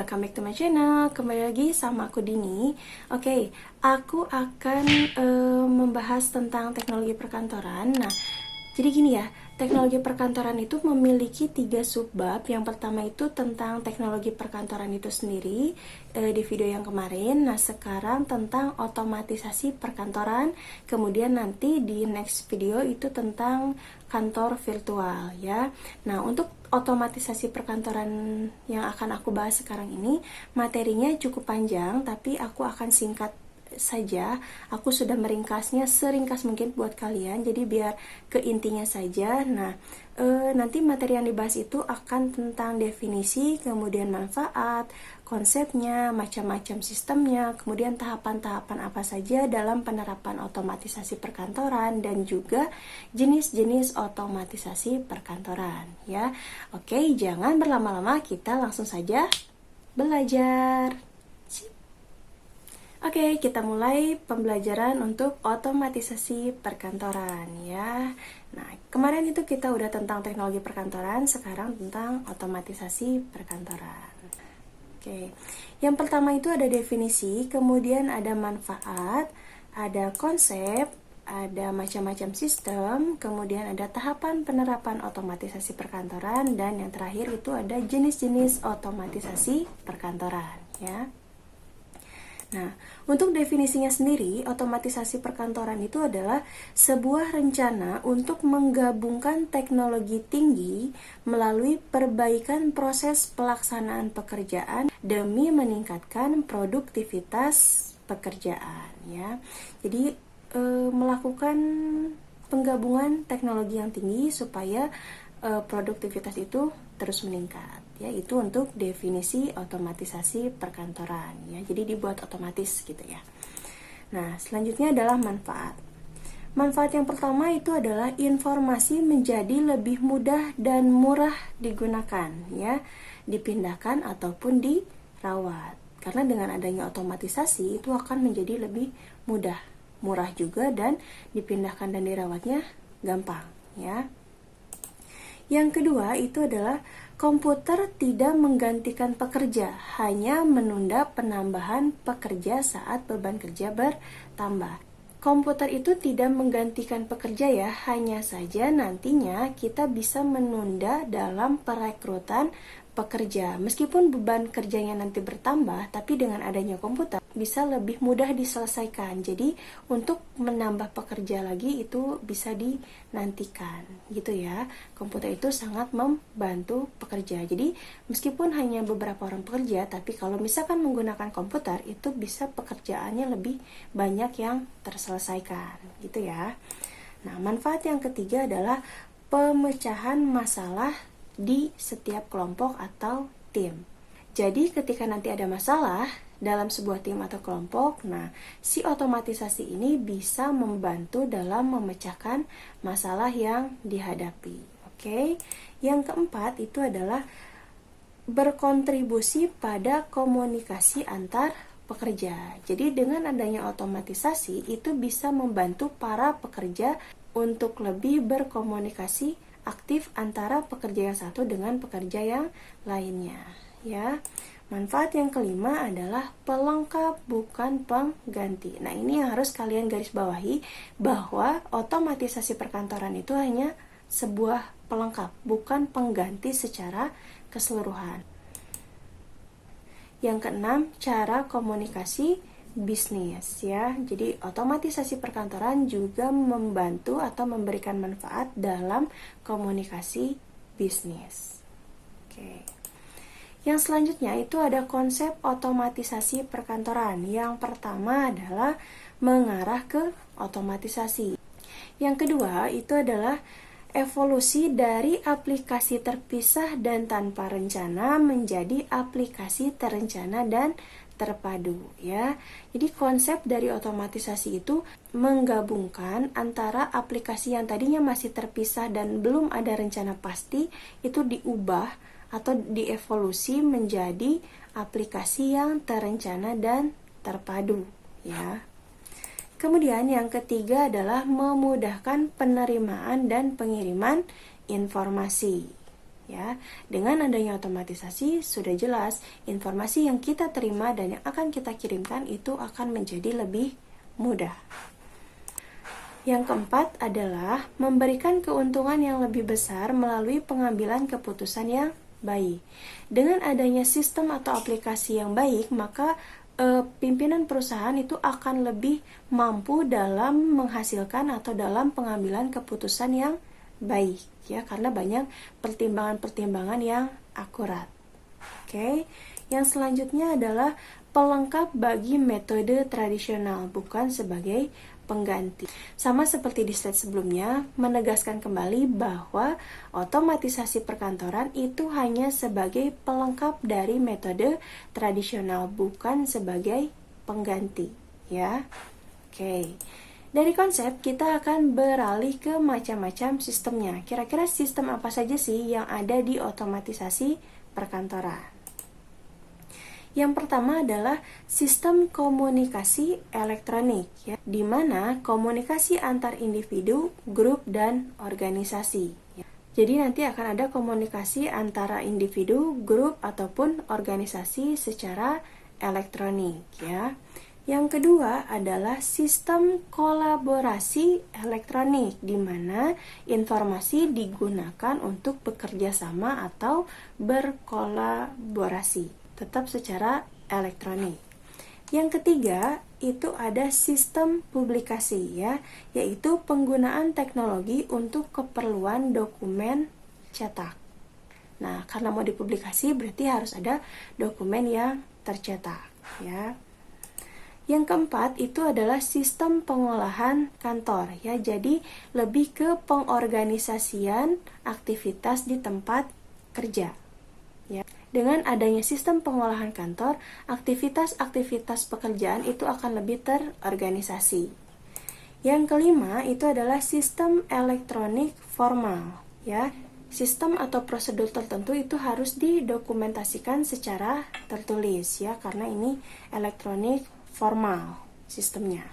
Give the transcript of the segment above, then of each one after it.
welcome back to my channel. Kembali lagi sama aku Dini. Oke, aku akan membahas tentang teknologi perkantoran. Nah, jadi gini ya, teknologi perkantoran itu memiliki 3 subbab. Yang pertama itu tentang teknologi perkantoran itu sendiri di video yang kemarin. Nah, sekarang tentang otomatisasi perkantoran. Kemudian nanti di next video itu tentang kantor virtual ya. Nah, untuk otomatisasi perkantoran yang akan aku bahas sekarang ini, materinya cukup panjang, tapi aku akan singkat saja. Aku sudah meringkasnya seringkas mungkin buat kalian, jadi biar ke intinya saja. Nah, nanti materi yang dibahas itu akan tentang definisi, kemudian manfaat, konsepnya, macam-macam sistemnya, kemudian tahapan-tahapan apa saja dalam penerapan otomatisasi perkantoran, dan juga jenis-jenis otomatisasi perkantoran ya. Oke, jangan berlama-lama, kita langsung saja belajar. Oke, kita mulai pembelajaran untuk otomatisasi perkantoran ya. Nah, kemarin itu kita udah tentang teknologi perkantoran, sekarang tentang otomatisasi perkantoran. Oke, yang pertama itu ada definisi, kemudian ada manfaat, ada konsep, ada macam-macam sistem, kemudian ada tahapan penerapan otomatisasi perkantoran, dan yang terakhir itu ada jenis-jenis otomatisasi perkantoran ya. Nah, untuk definisinya sendiri, otomatisasi perkantoran itu adalah sebuah rencana untuk menggabungkan teknologi tinggi melalui perbaikan proses pelaksanaan pekerjaan demi meningkatkan produktivitas pekerjaan ya. Jadi melakukan penggabungan teknologi yang tinggi supaya produktivitas itu terus meningkat ya. Itu untuk definisi otomatisasi perkantoran ya, jadi dibuat otomatis gitu ya. Nah, selanjutnya adalah manfaat. Manfaat yang pertama itu adalah informasi menjadi lebih mudah dan murah digunakan ya, dipindahkan ataupun dirawat. Karena dengan adanya otomatisasi itu akan menjadi lebih mudah, murah juga, dan dipindahkan dan dirawatnya gampang ya. Yang kedua itu adalah komputer tidak menggantikan pekerja, hanya menunda penambahan pekerja saat beban kerja bertambah. Komputer itu tidak menggantikan pekerja ya, hanya saja nantinya kita bisa menunda dalam perekrutan pekerja. Meskipun beban kerjanya nanti bertambah, tapi dengan adanya komputer bisa lebih mudah diselesaikan. Jadi untuk menambah pekerja lagi itu bisa dinantikan gitu ya. Komputer itu sangat membantu pekerja. Jadi meskipun hanya beberapa orang pekerja, tapi kalau misalkan menggunakan komputer itu bisa pekerjaannya lebih banyak yang terselesaikan gitu ya. Nah, manfaat yang ketiga adalah pemecahan masalah di setiap kelompok atau tim. Jadi ketika nanti ada masalah dalam sebuah tim atau kelompok, nah si otomatisasi ini bisa membantu dalam memecahkan masalah yang dihadapi. Oke. Yang keempat itu adalah berkontribusi pada komunikasi antar pekerja. Jadi dengan adanya otomatisasi itu bisa membantu para pekerja untuk lebih berkomunikasi aktif antara pekerja yang satu dengan pekerja yang lainnya ya. Manfaat yang kelima adalah pelengkap bukan pengganti. Nah, ini yang harus kalian garis bawahi, bahwa otomatisasi perkantoran itu hanya sebuah pelengkap, bukan pengganti secara keseluruhan. Yang keenam, cara komunikasi bisnis ya. Jadi otomatisasi perkantoran juga membantu atau memberikan manfaat dalam komunikasi bisnis. Oke. Yang selanjutnya itu ada konsep otomatisasi perkantoran. Yang pertama adalah mengarah ke otomatisasi. Yang kedua itu adalah evolusi dari aplikasi terpisah dan tanpa rencana menjadi aplikasi terencana dan terpadu ya. Jadi konsep dari otomatisasi itu menggabungkan antara aplikasi yang tadinya masih terpisah dan belum ada rencana pasti, itu diubah atau dievolusi menjadi aplikasi yang terencana dan terpadu ya. Kemudian yang ketiga adalah memudahkan penerimaan dan pengiriman informasi. Ya, dengan adanya otomatisasi sudah jelas informasi yang kita terima dan yang akan kita kirimkan itu akan menjadi lebih mudah. Yang keempat adalah memberikan keuntungan yang lebih besar melalui pengambilan keputusan yang baik. Dengan adanya sistem atau aplikasi yang baik, maka pimpinan perusahaan itu akan lebih mampu dalam menghasilkan atau dalam pengambilan keputusan yang baik, ya, karena banyak pertimbangan-pertimbangan yang akurat. Oke, yang selanjutnya adalah pelengkap bagi metode tradisional, bukan sebagai pengganti. Sama seperti di slide sebelumnya, menegaskan kembali bahwa otomatisasi perkantoran itu hanya sebagai pelengkap dari metode tradisional, bukan sebagai pengganti, ya. Oke. Dari konsep, kita akan beralih ke macam-macam sistemnya. Kira-kira sistem apa saja sih yang ada di otomatisasi perkantoran? Yang pertama adalah sistem komunikasi elektronik, ya, di mana komunikasi antar individu, grup, dan organisasi. Jadi nanti akan ada komunikasi antara individu, grup, ataupun organisasi secara elektronik, ya. Yang kedua adalah sistem kolaborasi elektronik, di mana informasi digunakan untuk bekerja sama atau berkolaborasi, tetap secara elektronik. Yang ketiga, itu ada sistem publikasi, ya, yaitu penggunaan teknologi untuk keperluan dokumen cetak. Nah, karena mau dipublikasi berarti harus ada dokumen yang tercetak, ya. Yang keempat itu adalah sistem pengolahan kantor, ya. Jadi lebih ke pengorganisasian aktivitas di tempat kerja, ya. Dengan adanya sistem pengolahan kantor, aktivitas-aktivitas pekerjaan itu akan lebih terorganisasi. Yang kelima itu adalah sistem elektronik formal, ya. Sistem atau prosedur tertentu itu harus didokumentasikan secara tertulis, ya, karena ini elektronik formal sistemnya.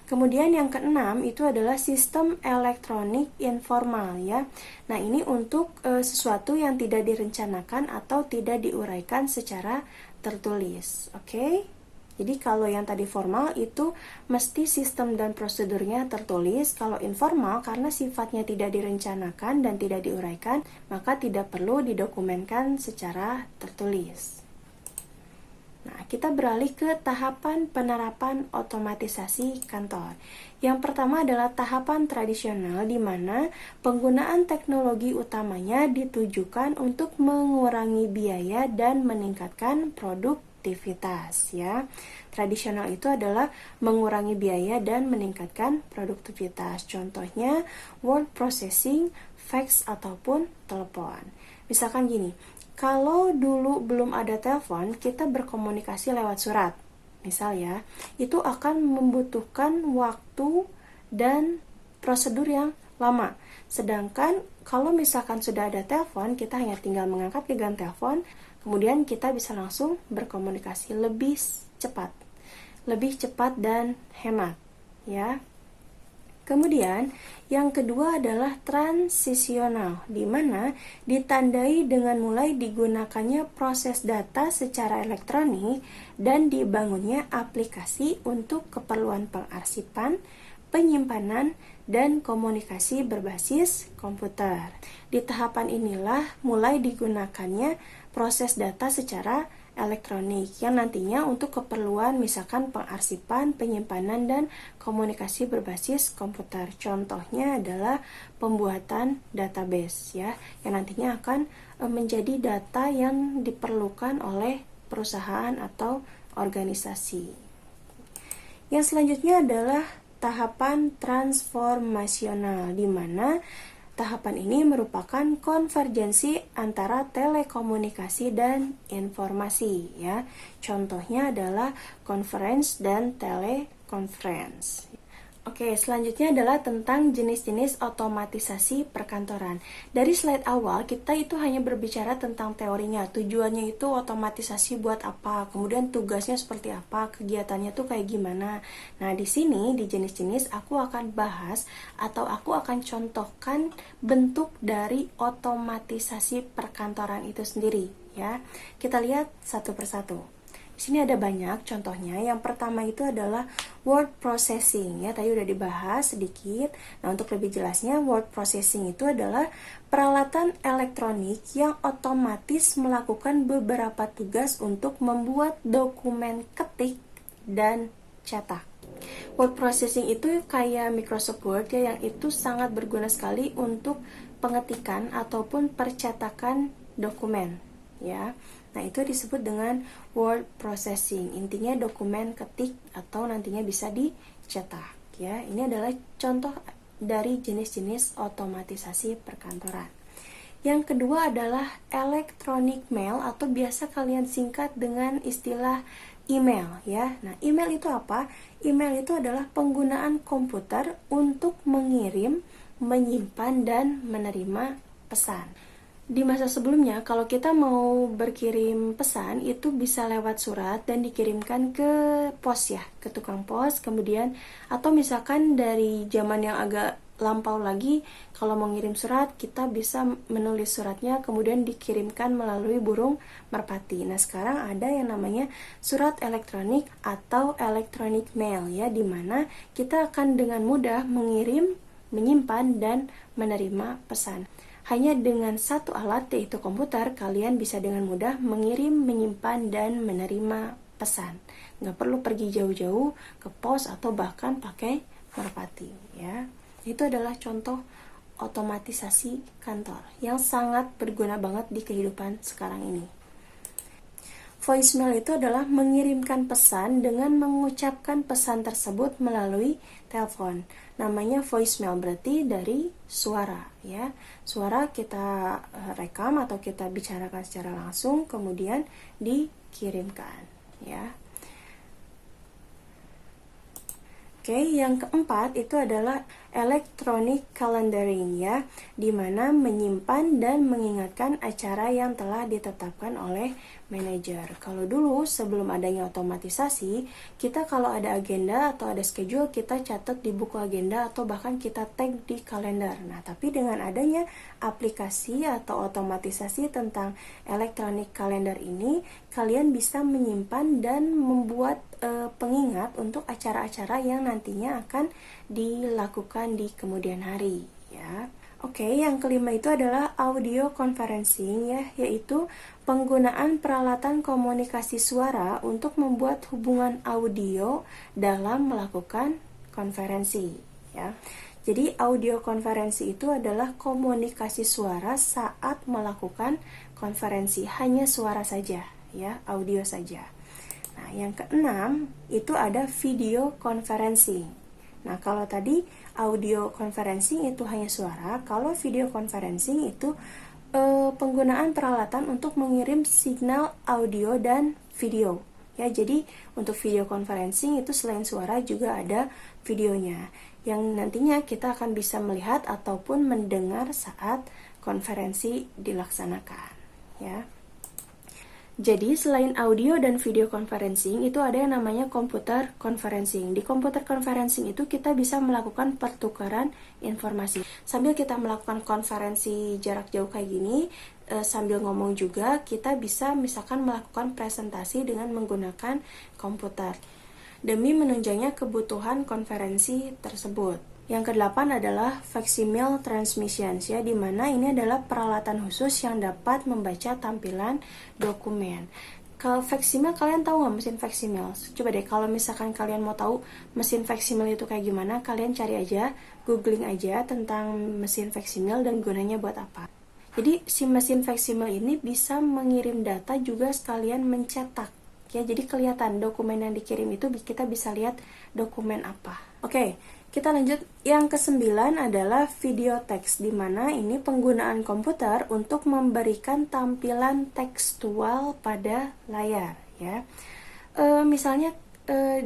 Kemudian yang keenam itu adalah sistem elektronik informal, ya. Nah, ini untuk sesuatu yang tidak direncanakan atau tidak diuraikan secara tertulis. Oke? Jadi kalau yang tadi formal itu mesti sistem dan prosedurnya tertulis. Kalau informal karena sifatnya tidak direncanakan dan tidak diuraikan, maka tidak perlu didokumenkan secara tertulis. Nah, kita beralih ke tahapan penerapan otomatisasi kantor. Yang pertama adalah tahapan tradisional, di mana penggunaan teknologi utamanya ditujukan untuk mengurangi biaya dan meningkatkan produktivitas, ya. Tradisional itu adalah mengurangi biaya dan meningkatkan produktivitas. Contohnya word processing, fax ataupun telepon. Misalkan gini, kalau dulu belum ada telepon, kita berkomunikasi lewat surat. Misal ya, itu akan membutuhkan waktu dan prosedur yang lama. Sedangkan kalau misalkan sudah ada telepon, kita hanya tinggal mengangkat genggam telepon, kemudian kita bisa langsung berkomunikasi lebih cepat dan hemat, ya. Kemudian, yang kedua adalah transisional, di mana ditandai dengan mulai digunakannya proses data secara elektronik dan dibangunnya aplikasi untuk keperluan pengarsipan, penyimpanan, dan komunikasi berbasis komputer. Di tahapan inilah mulai digunakannya proses data secara elektronik yang nantinya untuk keperluan misalkan pengarsipan, penyimpanan, dan komunikasi berbasis komputer. Contohnya adalah pembuatan database, ya, yang nantinya akan menjadi data yang diperlukan oleh perusahaan atau organisasi. Yang selanjutnya adalah tahapan transformasional, di mana tahapan ini merupakan konvergensi antara telekomunikasi dan informasi, ya. Contohnya adalah conference dan teleconference. Oke, selanjutnya adalah tentang jenis-jenis otomatisasi perkantoran. Dari slide awal, kita itu hanya berbicara tentang teorinya. Tujuannya itu otomatisasi buat apa, kemudian tugasnya seperti apa, kegiatannya tuh kayak gimana. Nah, di sini, di jenis-jenis, aku akan bahas atau aku akan contohkan bentuk dari otomatisasi perkantoran itu sendiri. Ya, kita lihat satu persatu. Di sini ada banyak contohnya. Yang pertama itu adalah word processing ya, tadi udah dibahas sedikit. Nah, untuk lebih jelasnya, word processing itu adalah peralatan elektronik yang otomatis melakukan beberapa tugas untuk membuat dokumen ketik dan cetak. Word processing itu kayak Microsoft Word ya, yang itu sangat berguna sekali untuk pengetikan ataupun percetakan dokumen ya. Nah, itu disebut dengan word processing. Intinya dokumen ketik atau nantinya bisa dicetak ya. Ini adalah contoh dari jenis-jenis otomatisasi perkantoran. Yang kedua adalah electronic mail atau biasa kalian singkat dengan istilah email ya. Nah, email itu apa? Email itu adalah penggunaan komputer untuk mengirim, menyimpan dan menerima pesan. Di masa sebelumnya, kalau kita mau berkirim pesan, itu bisa lewat surat dan dikirimkan ke pos ya, ke tukang pos, kemudian, atau misalkan dari zaman yang agak lampau lagi, kalau mau ngirim surat, kita bisa menulis suratnya, kemudian dikirimkan melalui burung merpati. Nah, sekarang ada yang namanya surat elektronik atau electronic mail ya, dimana kita akan dengan mudah mengirim, menyimpan, dan menerima pesan. Hanya dengan satu alat, yaitu komputer, kalian bisa dengan mudah mengirim, menyimpan, dan menerima pesan. Nggak perlu pergi jauh-jauh ke pos atau bahkan pakai merpati. Ya. Itu adalah contoh otomatisasi kantor yang sangat berguna banget di kehidupan sekarang ini. Voicemail itu adalah mengirimkan pesan dengan mengucapkan pesan tersebut melalui telepon. Namanya voicemail, berarti dari suara ya. Suara kita rekam atau kita bicarakan secara langsung kemudian dikirimkan ya. Oke, yang keempat itu adalah electronic calendaring ya, di mana menyimpan dan mengingatkan acara yang telah ditetapkan oleh manajer. Kalau dulu sebelum adanya otomatisasi, kita kalau ada agenda atau ada schedule, kita catat di buku agenda atau bahkan kita tag di kalender. Nah, tapi dengan adanya aplikasi atau otomatisasi tentang electronic calendar ini, kalian bisa menyimpan dan membuat pengingat untuk acara-acara yang nantinya akan dilakukan di kemudian hari ya. Oke, yang kelima itu adalah audio conferencing ya, yaitu penggunaan peralatan komunikasi suara untuk membuat hubungan audio dalam melakukan konferensi ya. Jadi audio konferensi itu adalah komunikasi suara saat melakukan konferensi, hanya suara saja ya, audio saja. Nah, yang keenam itu ada video conferencing. Nah, kalau tadi audio conferencing itu hanya suara, kalau video conferencing itu penggunaan peralatan untuk mengirim signal audio dan video. Ya, jadi untuk video conferencing itu selain suara juga ada videonya yang nantinya kita akan bisa melihat ataupun mendengar saat konferensi dilaksanakan, ya. Jadi selain audio dan video conferencing itu ada yang namanya computer conferencing. Di computer conferencing itu kita bisa melakukan pertukaran informasi. Sambil kita melakukan konferensi jarak jauh kayak gini, sambil ngomong juga kita bisa misalkan melakukan presentasi dengan menggunakan komputer demi menunjangnya kebutuhan konferensi tersebut. Yang kedelapan adalah facsimile transmissions ya, di mana ini adalah peralatan khusus yang dapat membaca tampilan dokumen. Kalau facsimile, kalian tahu nggak mesin facsimile? Coba deh, kalau misalkan kalian mau tahu mesin facsimile itu kayak gimana, kalian cari aja, googling aja tentang mesin facsimile dan gunanya buat apa. Jadi si mesin facsimile ini bisa mengirim data juga sekalian mencetak. Ya, jadi kelihatan dokumen yang dikirim itu kita bisa lihat dokumen apa. Oke. Kita lanjut, yang kesembilan adalah video text, di mana ini penggunaan komputer untuk memberikan tampilan tekstual pada layar ya. Misalnya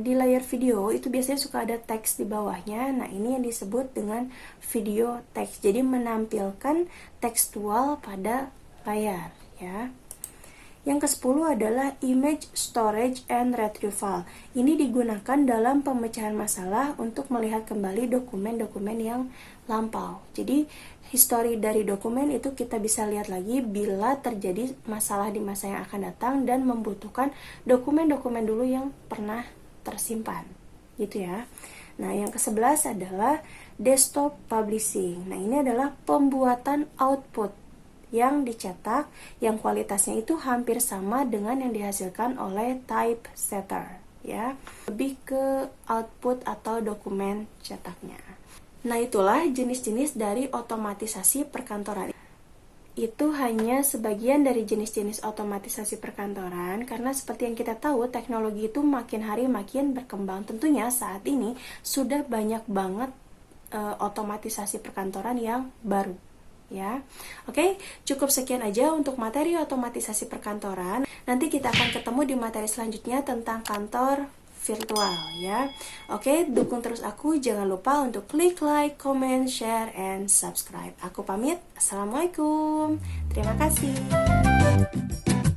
di layar video itu biasanya suka ada teks di bawahnya. Nah, ini yang disebut dengan video teks. Jadi menampilkan tekstual pada layar ya. Yang ke-10 adalah image storage and retrieval. Ini digunakan dalam pemecahan masalah untuk melihat kembali dokumen-dokumen yang lampau. Jadi, histori dari dokumen itu kita bisa lihat lagi bila terjadi masalah di masa yang akan datang dan membutuhkan dokumen-dokumen dulu yang pernah tersimpan. Gitu ya. Nah, yang ke-11 adalah desktop publishing. Nah, ini adalah pembuatan output yang dicetak, yang kualitasnya itu hampir sama dengan yang dihasilkan oleh typesetter ya, lebih ke output atau dokumen cetaknya. Nah, itulah jenis-jenis dari otomatisasi perkantoran. Itu hanya sebagian dari jenis-jenis otomatisasi perkantoran, karena seperti yang kita tahu, teknologi itu makin hari makin berkembang. Tentunya saat ini sudah banyak banget otomatisasi perkantoran yang baru ya. Oke, cukup sekian aja untuk materi otomatisasi perkantoran. Nanti kita akan ketemu di materi selanjutnya tentang kantor virtual ya. Oke, dukung terus aku, jangan lupa untuk klik like, comment, share, and subscribe. Aku pamit. Assalamualaikum. Terima kasih.